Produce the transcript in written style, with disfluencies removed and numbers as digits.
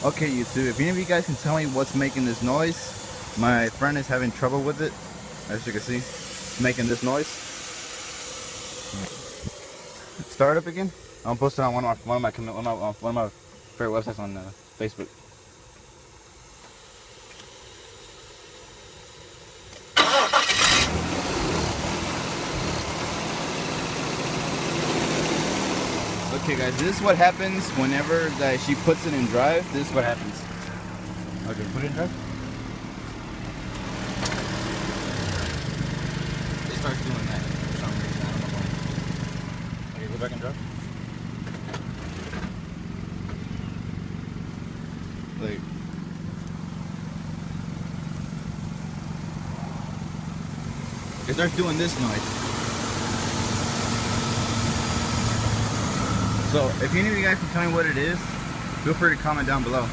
Okay, YouTube, if any of you guys can tell me what's making this noise, my friend is having trouble with it. As you can see, it's making this noise. Start up again. I'm posting on one of my favorite websites on Facebook. Okay, guys, this is what happens whenever she puts it in drive. This is what happens. Okay, put it in drive. It starts doing that for some reason. I don't know why. Okay, go back in drive. Like, it starts doing this noise. So, if any of you guys can tell me what it is, feel free to comment down below.